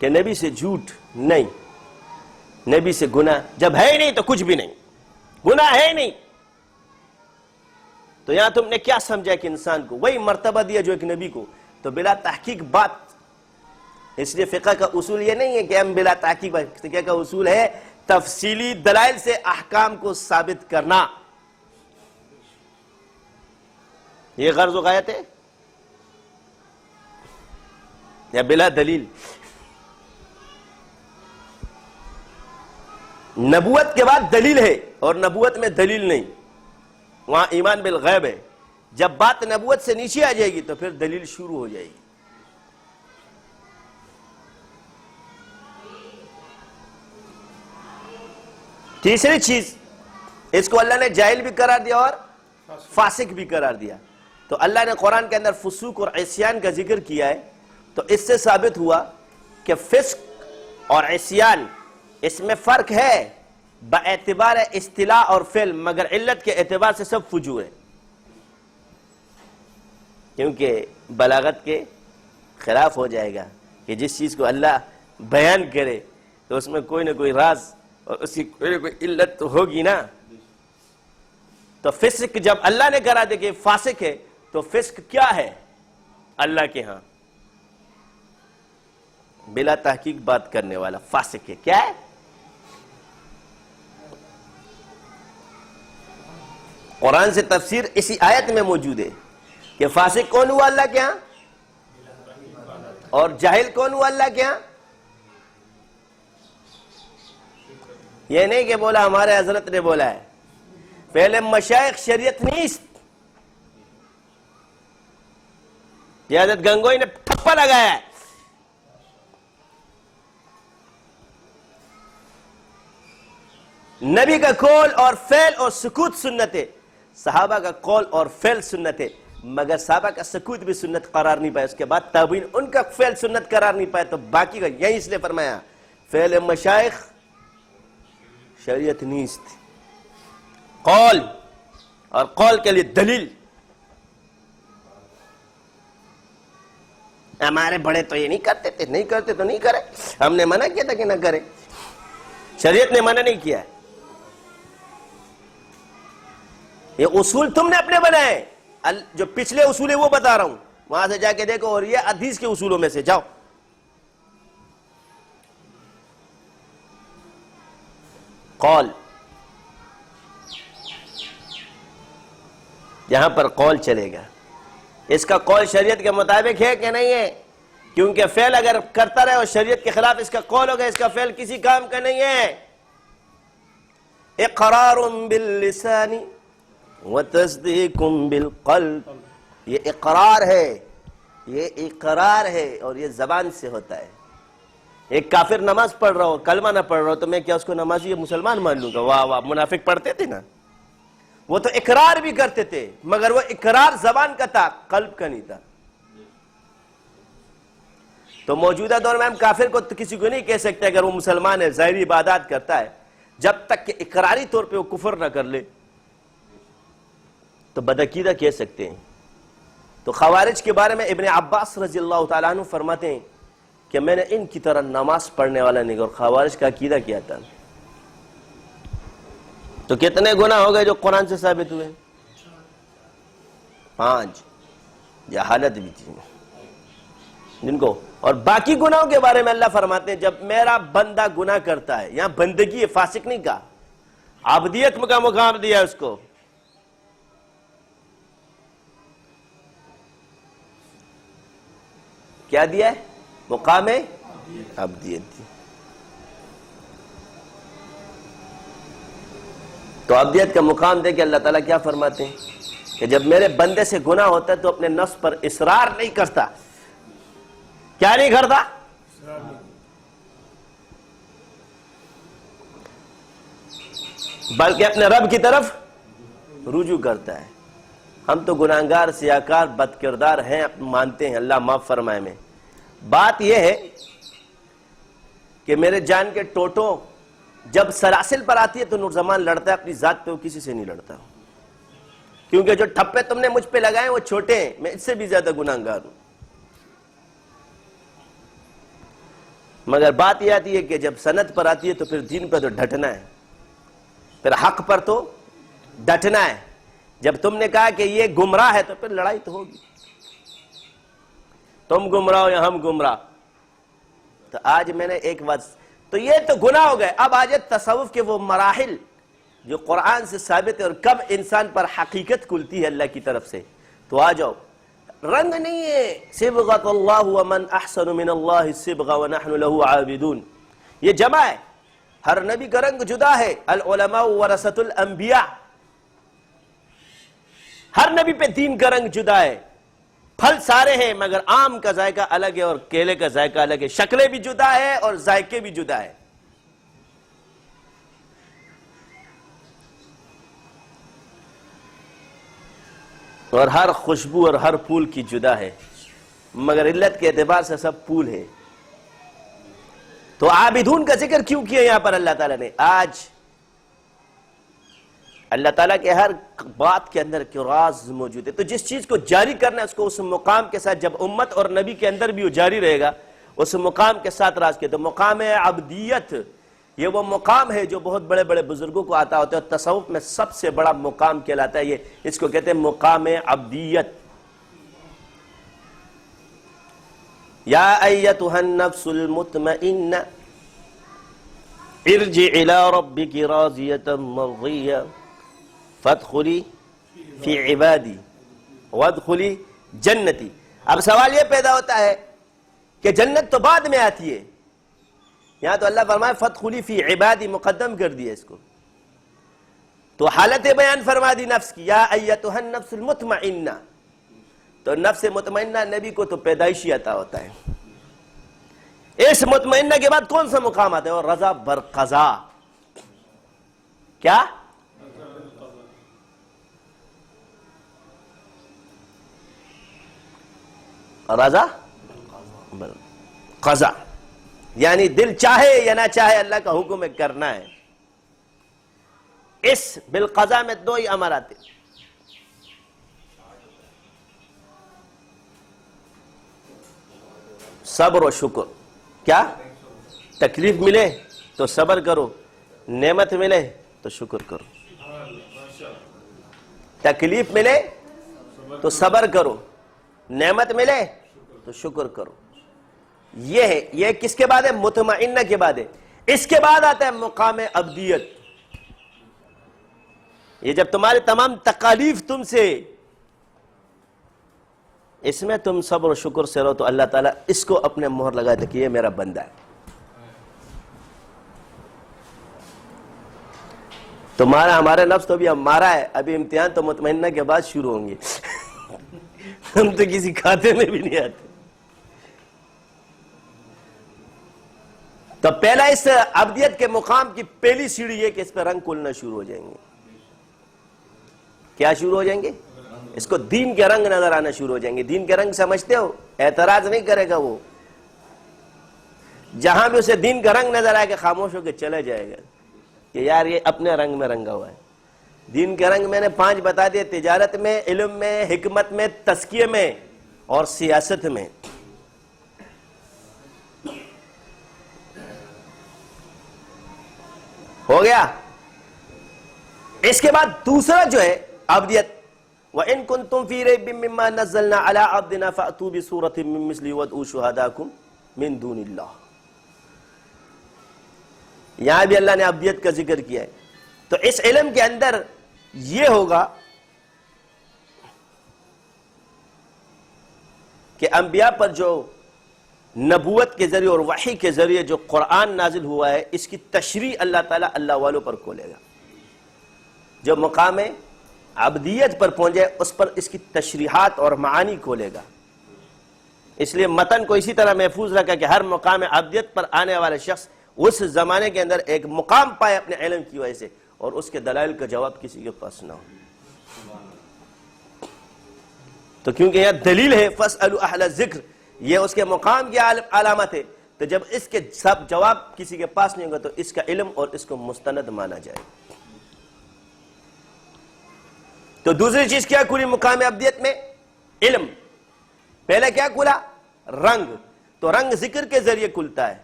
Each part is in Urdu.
کہ نبی سے جھوٹ نہیں، نبی سے گناہ جب ہے ہی نہیں تو کچھ بھی نہیں، گناہ ہے ہی نہیں، تو یہاں تم نے کیا سمجھا کہ انسان کو وہی مرتبہ دیا جو ایک نبی کو؟ تو بلا تحقیق بات، اس لیے فقہ کا اصول یہ نہیں ہے کہ ہم بلا تحقیق، فقہ کا اصول ہے تفصیلی دلائل سے احکام کو ثابت کرنا. یہ غرض و غایت ہے یا بلا دلیل؟ نبوت کے بعد دلیل ہے اور نبوت میں دلیل نہیں، وہاں ایمان بالغیب ہے. جب بات نبوت سے نیچے آ جائے گی تو پھر دلیل شروع ہو جائے گی. تیسری چیز، اس کو اللہ نے جاہل بھی قرار دیا اور فاسق بھی قرار دیا. تو اللہ نے قرآن کے اندر فسوق اور عصیان کا ذکر کیا ہے، تو اس سے ثابت ہوا کہ فسق اور عصیان اس میں فرق ہے باعتبار اصطلاح اور فعل، مگر علت کے اعتبار سے سب فجور ہے، کیونکہ بلاغت کے خلاف ہو جائے گا کہ جس چیز کو اللہ بیان کرے تو اس میں کوئی نہ کوئی راز اور اس کی کوئی نہ کوئی علت تو ہوگی نا. تو فسق جب اللہ نے کرا دے کہ فاسق ہے، تو فسق کیا ہے اللہ کے ہاں؟ بلا تحقیق بات کرنے والا فاسق ہے. کیا ہے؟ قرآن سے تفسیر اسی آیت میں موجود ہے کہ فاسق کون ہوا اللہ کے ہاں اور جاہل کون ہوا اللہ کے ہاں. یہ نہیں کہ بولا ہمارے حضرت نے بولا ہے، پہلے مشائخ شریعت نیست، یہ حضرت گنگوئی نے ٹھپا لگایا ہے. نبی کا قول اور فعل اور سکوت سنت ہے، صحابہ کا قول اور فعل سنت ہے، مگر صحابہ کا سکوت بھی سنت قرار نہیں پائے، اس کے بعد تابعین ان کا فعل سنت قرار نہیں پائے، تو باقی کا یہی اس لیے فرمایا فعل مشائخ شریعت نیست. قول اور قول کے لیے دلیل، ہمارے بڑے تو یہ نہیں کرتے تھے، نہیں کرتے تو نہیں کرے، ہم نے منع کیا تھا کہ نہ کرے، شریعت نے منع نہیں کیا ہے. یہ اصول تم نے اپنے بنائے، جو پچھلے اصول ہے وہ بتا رہا ہوں، وہاں سے جا کے دیکھو، اور یہ حدیث کے اصولوں میں سے جاؤ. قول، یہاں پر قول چلے گا، اس کا قول شریعت کے مطابق ہے کہ نہیں ہے؟ کیونکہ فعل اگر کرتا رہے اور شریعت کے خلاف اس کا قول ہوگا، اس کا فعل کسی کام کا نہیں ہے. اقرار باللسان وتصدیق بالقلب، یہ اقرار ہے، یہ اقرار ہے اور یہ زبان سے ہوتا ہے. ایک کافر نماز پڑھ رہا ہو، کلمہ نہ پڑھ رہا ہو، تو میں کیا اس کو نمازی یا مسلمان مان لوں گا؟ واہ واہ، منافق پڑھتے تھے نا، وہ تو اقرار بھی کرتے تھے، مگر وہ اقرار زبان کا تھا، قلب کا نہیں تھا. تو موجودہ دور میں ہم کافر کو تو کسی کو نہیں کہہ سکتے اگر وہ مسلمان ہے، ظاہری عبادات کرتا ہے، جب تک کہ اقراری طور پہ وہ کفر نہ کر لے تو بدعقیدہ کہہ سکتے ہیں. تو خوارج کے بارے میں ابن عباس رضی اللہ تعالیٰ عنہ فرماتے ہیں کہ میں نے ان کی طرح نماز پڑھنے والا نہیں. اور خوارج کا عقیدہ کیا تھا؟ تو کتنے گناہ ہو گئے جو قرآن سے ثابت ہوئے؟ 5. جہالت بھی تھی جن کو. اور باقی گناہوں کے بارے میں اللہ فرماتے ہیں جب میرا بندہ گناہ کرتا ہے، یہاں بندگی ہے، فاسق نہیں کہا، عبدیت کا مقام دیا اس کو. کیا دیا ہے؟ مقام عبدیت. تو عبدیت کا مقام دے کے اللہ تعالیٰ کیا فرماتے ہیں کہ جب میرے بندے سے گناہ ہوتا ہے تو اپنے نفس پر اصرار نہیں کرتا. کیا نہیں کرتا؟ بلکہ اپنے رب کی طرف رجوع کرتا ہے. ہم تو گناہگار، سیاکار، بد کردار ہیں، مانتے ہیں، اللہ معاف فرمائے. میں بات یہ ہے کہ میرے جان کے ٹوٹوں جب سلاسل پر آتی ہے تو نورزمان لڑتا ہے اپنی ذات پہ، وہ کسی سے نہیں لڑتا، کیونکہ جو ٹھپے تم نے مجھ پہ لگائے وہ چھوٹے ہیں، میں اس سے بھی زیادہ گناہگار ہوں. مگر بات یہ آتی ہے کہ جب سند پر آتی ہے تو پھر دین پر تو ڈٹنا ہے، پھر حق پر تو ڈٹنا ہے. جب تم نے کہا کہ یہ گمراہ ہے تو پھر لڑائی تو ہوگی، تم گمراہ ہو یا ہم گمراہ. تو آج میں نے ایک بات، تو یہ تو گناہ ہو گئے. اب آج تصوف کے وہ مراحل جو قرآن سے ثابت ہے اور کب انسان پر حقیقت کھلتی ہے اللہ کی طرف سے. تو آ جاؤ. رنگ نہیں ہے، صبغۃ اللہ ومن احسن من اللہ صبغہ ونحن له عابدون، یہ جمع ہے. ہر نبی کا رنگ جدا ہے. العلماء ورثۃ الانبیاء، ہر نبی پہ دین کا رنگ جدا ہے. پھل سارے ہیں مگر آم کا ذائقہ الگ ہے اور کیلے کا ذائقہ الگ ہے. شکلیں بھی جدا ہے اور ذائقے بھی جدا ہے. اور ہر خوشبو اور ہر پھول کی جدا ہے، مگر علت کے اعتبار سے سب پھول ہے. تو عابدون کا ذکر کیوں کیا یہاں پر اللہ تعالیٰ نے؟ آج اللہ تعالیٰ کے ہر بات کے اندر کیوں راز موجود ہے. تو جس چیز کو جاری کرنا ہے اس کو اس مقام کے ساتھ، جب امت اور نبی کے اندر بھی وہ جاری رہے گا، اس مقام کے ساتھ راز کیا. تو مقام عبدیت، یہ وہ مقام ہے جو بہت بڑے بڑے بزرگوں کو آتا ہوتا ہے. اور تصوف میں سب سے بڑا مقام کہلاتا ہے یہ، اس کو کہتے ہیں مقام عبدیت. یا ایتھا النفس المطمئنہ ارجعی الی ربک راضیۃ مرضیہ فادخلی فی عبادی وادخلی جنتی. اب سوال یہ پیدا ہوتا ہے کہ جنت تو بعد میں آتی ہے، یہاں تو اللہ فرمائے فادخلی فی عبادی، مقدم کر دیا اس کو. تو حالت بیان فرما دی نفس کی، یا ایتھا النفس المطمئنہ. تو نفس مطمئنہ نبی کو تو پیدائشی عطا ہوتا ہے. اس مطمئنہ کے بعد کون سا مقام آتا ہے؟ اور رضا برقضا. کیا؟ رضا قضا، یعنی دل چاہے یا نہ چاہے اللہ کا حکم کرنا ہے. اس بالقضا میں دو ہی امر آتے، صبر و شکر. کیا؟ تکلیف ملے تو صبر کرو، نعمت ملے تو شکر کرو. تکلیف ملے تو صبر کرو، نعمت ملے تو شکر کرو. یہ ہے، یہ کس کے بعد ہے؟ مطمئنہ کے بعد ہے. اس کے بعد آتا ہے مقام عبدیت. یہ جب تمہارے تمام تکالیف تم سے، اس میں تم صبر و شکر سے رہو، تو اللہ تعالیٰ اس کو اپنے مہر لگا دے کہ یہ میرا بندہ ہے. تمہارا ہمارا نفس تو بھی ہمارا ہے. ابھی امتحان تو مطمئنہ کے بعد شروع ہوں گے. ہم تو کسی کھاتے میں بھی نہیں آتے. تو پہلا اس عبدیت کے مقام کی پہلی سیڑھی یہ کہ اس پہ رنگ کھلنا شروع ہو جائیں گے. کیا شروع ہو جائیں گے؟ اس کو دین کے رنگ نظر آنا شروع ہو جائیں گے. دین کے رنگ سمجھتے ہو؟ اعتراض نہیں کرے گا وہ. جہاں بھی اسے دین کا رنگ نظر آئے گا خاموش ہو کے چلا جائے گا کہ یار یہ اپنے رنگ میں رنگا ہوا ہے. دین کے رنگ میں نے 5 بتا دیے: تجارت میں، علم میں، حکمت میں، تزکیے میں اور سیاست میں. ہو گیا. اس کے بعد دوسرا جو ہے عبدیت، وَإِن كُنتُمْ فِي رَيْبٍ مِّمَّا نَزَّلْنَا عَلَىٰ عَبْدِنَا فَأْتُوا بِسُورَةٍ مِّن مِّثْلِهِ وَادْعُوا شُهَدَاءَكُم مِّن دُونِ اللَّهِ. یہاں بھی اللہ نے عبدیت کا ذکر کیا ہے. تو اس علم کے اندر یہ ہوگا کہ انبیاء پر جو نبوت کے ذریعے اور وحی کے ذریعے جو قرآن نازل ہوا ہے، اس کی تشریح اللہ تعالیٰ اللہ والوں پر کھولے گا. جو مقام عبدیت پر پہنچے اس پر اس کی تشریحات اور معانی کھولے گا. اس لیے متن کو اسی طرح محفوظ رکھا کہ ہر مقام عبدیت پر آنے والے شخص اس زمانے کے اندر ایک مقام پائے اپنے علم کی وجہ سے، اور اس کے دلائل کا جواب کسی کے پاس نہ ہو. تو کیونکہ یہاں دلیل ہے فَاسْأَلُوا أَهْلَ الذِّكْرِ، یہ اس کے مقام کی علامت ہے. تو جب اس کے سب جواب کسی کے پاس نہیں ہوگا تو اس کا علم اور اس کو مستند مانا جائے. تو دوسری چیز کیا کھلی مقام عبدیت میں؟ علم. پہلے کیا کھلا؟ رنگ. تو رنگ ذکر کے ذریعے کھلتا ہے.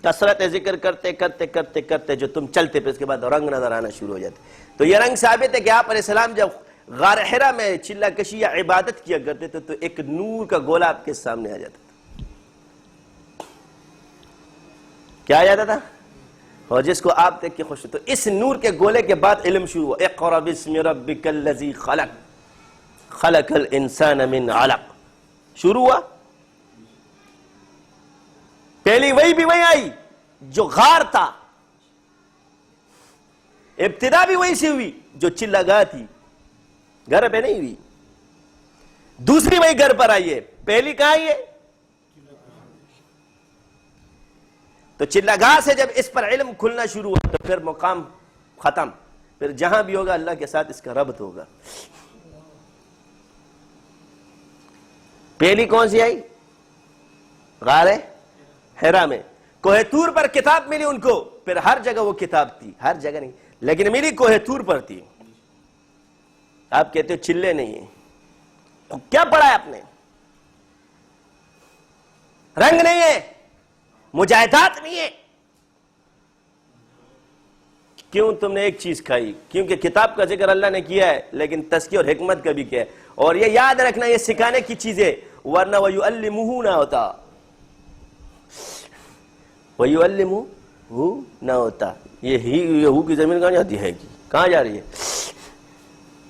کثرت ذکر کرتے کرتے کرتے کرتے جو تم چلتے پھر اس کے بعد رنگ نظر آنا شروع ہو جاتے. تو یہ رنگ ثابت ہے کہ آپ علیہ السلام جب غار حرا میں چلہ کشی یا عبادت کیا کرتے تھے تو ایک نور کا گولا آپ کے سامنے آ جاتا تھا. کیا آ جاتا تھا؟ اور جس کو آپ دیکھ کے خوش. تو اس نور کے گولے کے بعد علم شروع ہوا. اقرأ باسم ربک الذی خلق خلق الانسان من علق شروع ہوا. پہلی وہی بھی وہی آئی جو غار تھا, ابتدا بھی وہی سے ہوئی جو چلہ گاہ تھی, گھر پہ نہیں ہوئی. دوسری وہی گھر پر آئی ہے, پہلی کہاں آئی ہے؟ تو چلہ گاہ سے جب اس پر علم کھلنا شروع ہوا تو پھر مقام ختم. پھر جہاں بھی ہوگا اللہ کے ساتھ اس کا ربط ہوگا. پہلی کون سی آئی؟ غار حرا میں. کوہ طور پر کتاب ملی ان کو, پھر ہر جگہ وہ کتاب تھی, ہر جگہ نہیں لیکن ملی کوہ طور پر تھی. آپ کہتے ہو چلے نہیں ہیں, کیا پڑھا ہے آپ نے؟ رنگ نہیں ہے, مجاہدات نہیں ہے. کیوں تم نے ایک چیز کھائی؟ کیونکہ کتاب کا ذکر اللہ نے کیا ہے لیکن تزکیہ اور حکمت کا بھی کیا ہے. اور یہ یاد رکھنا یہ سکھانے کی چیز ہے, ورنہ وَيُعَلِّمُهُ نہ ہوتا, وَيُعَلِّمُهُ نہ ہوتا. یہ ہو کی زمین کہاں جاتی ہے؟ کہاں جا رہی ہے؟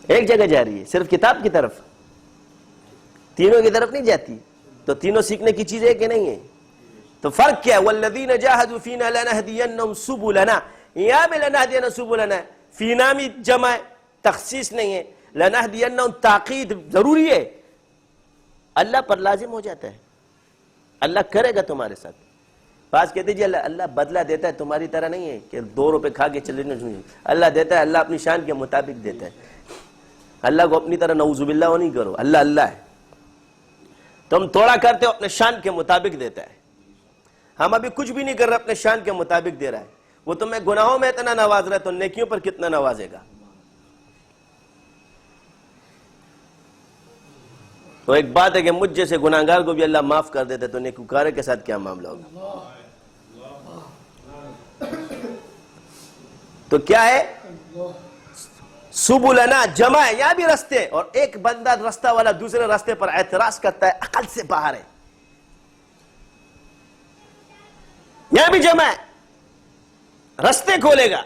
ایک جگہ جا رہی ہے, صرف کتاب کی طرف, تینوں کی طرف نہیں جاتی. تو تینوں سیکھنے کی چیز ہے کہ نہیں ہے؟ تو فرق کیا ہے؟ وَالَّذِينَ جَاهَدُوا فِينَا لَنَهْدِيَنَّهُمْ سُبُلَنَا. یہاں بھی لَنَهْدِيَنَّ سُبُلَنَا, فِينَا بھی جمع ہے, تخصیص نہیں ہے. لَنَهْدِيَنَّهُمْ تاقید ضروری ہے, اللہ پر لازم ہو جاتا ہے. اللہ کرے گا تمہارے ساتھ. بعض کہتے جی اللہ بدلہ دیتا ہے, تمہاری طرح نہیں ہے کہ 2 روپے کھا کے چلے نہیں. اللہ دیتا ہے, اللہ اپنی شان کے مطابق دیتا ہے. اللہ کو اپنی طرح نعوذ باللہ وہ نہیں کرو, اللہ اللہ ہے. تم تھوڑا کرتے ہو اپنے شان کے مطابق دیتا ہے. ہم ابھی کچھ بھی نہیں کر رہے, اپنے شان کے مطابق دے رہا ہے. وہ تمہیں گناہوں میں اتنا نواز رہا ہے تو نیکیوں پر کتنا نوازے گا. تو ایک بات ہے کہ مجھ جیسے گناہگار کو بھی اللہ معاف کر دیتا ہے تو نیکوکارے کے ساتھ کیا معاملہ ہوگا. تو کیا ہے؟ سبلنا جمع ہے, یہاں بھی رستے, اور ایک بندہ رستہ والا دوسرے راستے پر اعتراض کرتا ہے, عقل سے باہر ہے. یہاں بھی جمع ہے, رستے کھولے گا.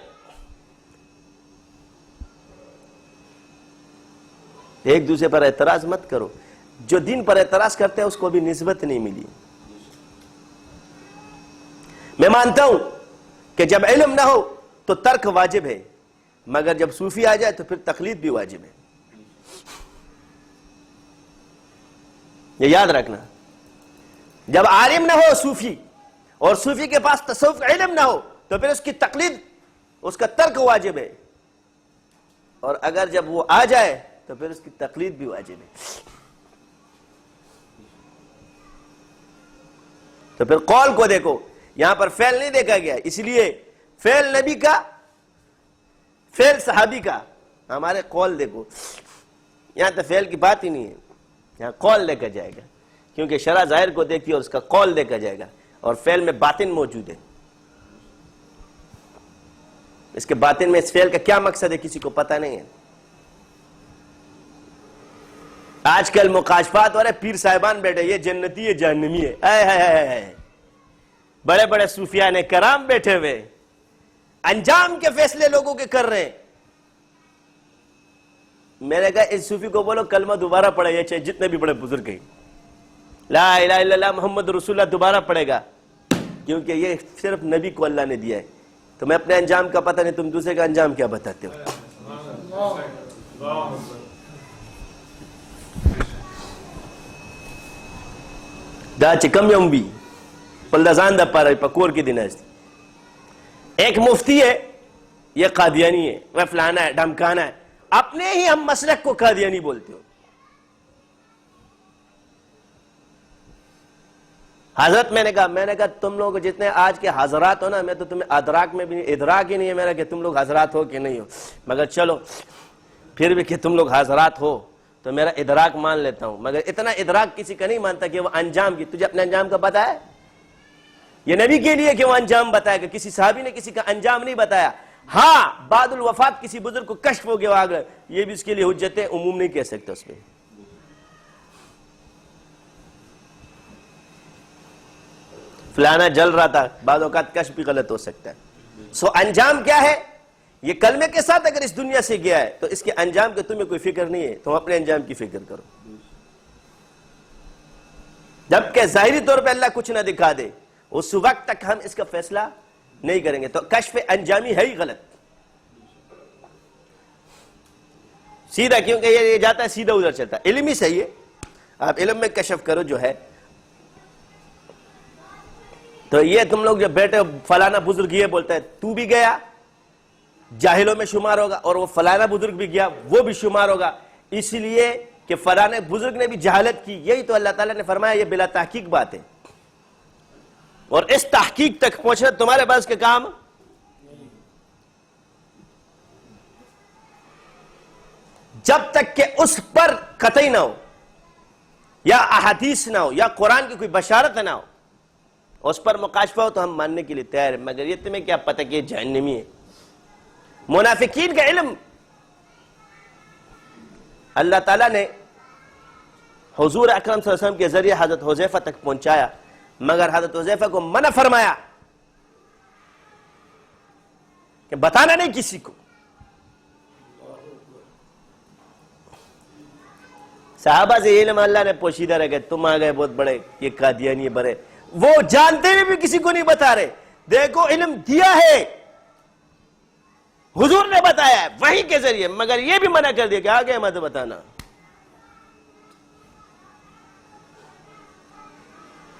ایک دوسرے پر اعتراض مت کرو. جو دین پر اعتراض کرتے ہیں اس کو بھی نسبت نہیں ملی. میں مانتا ہوں کہ جب علم نہ ہو تو ترک واجب ہے, مگر جب صوفی آ جائے تو پھر تقلید بھی واجب ہے. یہ یاد رکھنا. جب عالم نہ ہو صوفی, اور صوفی کے پاس تصوف علم نہ ہو تو پھر اس کی تقلید, اس کا ترک واجب ہے. اور اگر جب وہ آ جائے تو پھر اس کی تقلید بھی واجب ہے. تو پھر قول کو دیکھو, یہاں پر فعل نہیں دیکھا گیا, اس لیے فعل نبی کا, فعل صحابی کا. ہمارے قول دیکھو, یہاں تو فعل کی بات ہی نہیں ہے, یہاں قول دیکھا جائے گا, کیونکہ شرع ظاہر کو دیکھتی ہے اور اس کا قول دیکھا جائے گا. اور فعل میں باطن موجود ہے. اس کے باطن میں اس فعل کا کیا مقصد ہے کسی کو پتہ نہیں ہے. آج کل مقاشفات ہو رہے, پیر صاحبان بیٹھے, یہ جنتی ہے جہنمی ہے, اے بڑے بڑے صوفیان کرام بیٹھے ہوئے, انجام کے فیصلے لوگوں کے کر رہے ہیں. میں نے کہا اس صوفی کو بولو کلمہ دوبارہ پڑھے, یہ چاہے جتنے بھی بڑے بزرگ ہیں, لا الہ الا اللہ محمد رسول اللہ دوبارہ پڑھے گا, کیونکہ یہ صرف نبی کو اللہ نے دیا ہے. تو میں اپنے انجام کا پتہ نہیں, تم دوسرے کا انجام کیا بتاتے ہو. دا چکم یم بھی پلدازان دا پارا پکور کی دن ہے. ایک مفتی ہے, یہ قادیانی ہے, وہ فلانا ہے, ڈھمکانا ہے, اپنے ہی ہم مسلک کو قادیانی بولتے ہو. حضرت میں نے کہا تم لوگ جتنے آج کے حضرات ہو نا, میں تو تمہیں ادراک میں بھی ادراک ہی نہیں ہے میرا کہ تم لوگ حضرات ہو کہ نہیں ہو, مگر چلو پھر بھی کہ تم لوگ حضرات ہو تو میرا ادراک مان لیتا ہوں, مگر اتنا ادراک کسی کا نہیں مانتا کہ وہ انجام کی. تجھے اپنے انجام کا پتہ ہے؟ یہ نبی کے لیے کہ وہ انجام بتائے گا، کسی صحابی نے کسی کا انجام نہیں بتایا. ہاں بعد الوفات کسی بزرگ کو کشف ہو گیا آگے، یہ بھی اس کے لیے حجت ہے، عموم نہیں کہہ سکتا اس میں. فلانا جل رہا تھا، بعض اوقات کشف بھی غلط ہو سکتا ہے. سو انجام کیا ہے؟ یہ کلمے کے ساتھ اگر اس دنیا سے گیا ہے تو اس کے انجام کے تمہیں کوئی فکر نہیں ہے، تم اپنے انجام کی فکر کرو. جبکہ ظاہری طور پہ اللہ کچھ نہ دکھا دے، اس وقت تک ہم اس کا فیصلہ نہیں کریں گے. تو کشف انجامی ہے ہی غلط سیدھا، کیونکہ یہ جاتا ہے سیدھا ادھر چلتا ہے. علم ہی صحیح ہے، آپ علم میں کشف کرو جو ہے. تو یہ تم لوگ جو بیٹھے فلانا بزرگ یہ بولتا ہے، تو بھی گیا جاہلوں میں شمار ہوگا، اور وہ فلانا بزرگ بھی گیا وہ بھی شمار ہوگا، اس لیے کہ فلانے بزرگ نے بھی جہالت کی. یہی تو اللہ تعالیٰ نے فرمایا یہ بلا تحقیق بات ہے، اور اس تحقیق تک پہنچنا تمہارے پاس کے کام. جب تک کہ اس پر قطعی نہ ہو، یا احادیث نہ ہو، یا قرآن کی کوئی بشارت نہ ہو، اس پر مکاشفہ ہو تو ہم ماننے کے لیے تیار ہیں. مگر یہ تمہیں کیا پتہ کہ یہ جہنمی ہے. منافقین کا علم اللہ تعالیٰ نے حضور اکرم صلی اللہ علیہ وسلم کے ذریعے حضرت حذیفہ تک پہنچایا، مگر حضرت حذیفہ کو منع فرمایا کہ بتانا نہیں کسی کو. صحابہ سے یہ علم اللہ نے پوشیدہ رہ گئے، تم آ گئے بہت بڑے یہ قادیانی بڑے، وہ جانتے ہوئے بھی کسی کو نہیں بتا رہے. دیکھو علم دیا ہے، حضور نے بتایا ہے وحی کے ذریعے، مگر یہ بھی منع کر دیا کہ آگے مت بتانا.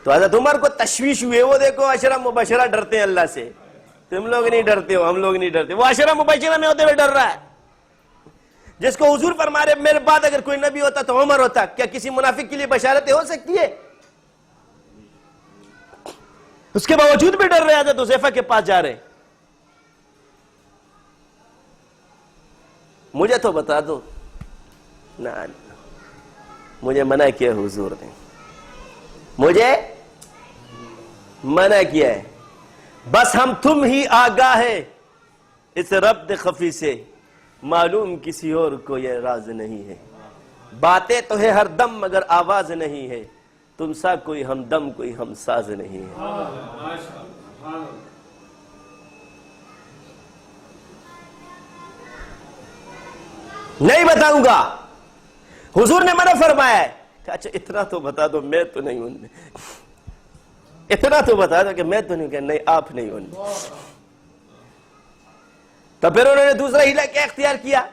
تو حضرت عمر کو تشویش ہوئے، وہ دیکھو عشرہ مبشرہ ڈرتے ہیں اللہ سے، تم لوگ نہیں ڈرتے ہو، ہم لوگ نہیں ڈرتے. وہ عشرہ مبشرہ میں ہوتے ہوئے ڈر رہا ہے، جس کو حضور فرما رہے میرے بعد اگر کوئی نبی ہوتا تو عمر ہوتا. کیا کسی منافق کے لیے بشارتیں ہو سکتی ہے؟ اس کے باوجود بھی ڈر رہے حضرت حذیفہ کے پاس جا رہے. مجھے تو بتا دو. نہ مجھے منع کیا حضور نے، مجھے منع کیا ہے. بس ہم تم ہی آگاہ ہے اس ربط خفی سے، معلوم کسی اور کو یہ راز نہیں ہے. باتیں تو ہے ہر دم مگر آواز نہیں ہے، تم سا کوئی ہمدم کوئی ہم ساز نہیں ہے. نہیں بتاؤں گا. حضور نے منع فرمایا ہے کہ اچھا اتنا تو بتا دو میں تو نہیں ہوں، اتنا تو بتا دو کہ میں تو نہیں، کہ نہیں آپ نہیں ہوں. تو پھر انہوں نے دوسرا ہیلا کیا اختیار کیا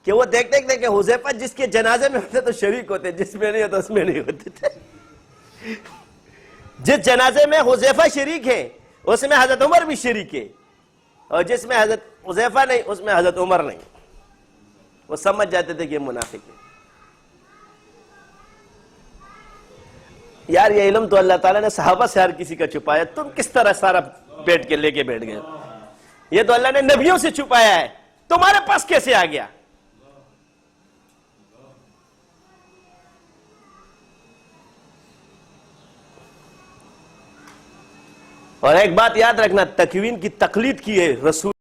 کہ وہ دیکھتے تھے کہ حذیفہ جس کے جنازے میں ہوتے تو شریک ہوتے، جس میں نہیں ہوتا اس میں نہیں ہوتے تھے. جس جنازے میں حذیفہ شریک ہے اس میں حضرت عمر بھی شریک ہے، اور جس میں حضرت حذیفہ نہیں اس میں حضرت عمر نہیں. وہ سمجھ جاتے تھے کہ یہ منافق ہے. یار یہ علم تو اللہ تعالیٰ نے صحابہ سے ہر کسی کا چھپایا، تم کس طرح سارا بیٹھ کے لے کے بیٹھ گئے؟ یہ تو اللہ نے نبیوں سے چھپایا ہے، تمہارے پاس کیسے آ گیا؟ اور ایک بات یاد رکھنا، تکوین کی تقلید کی ہے رسول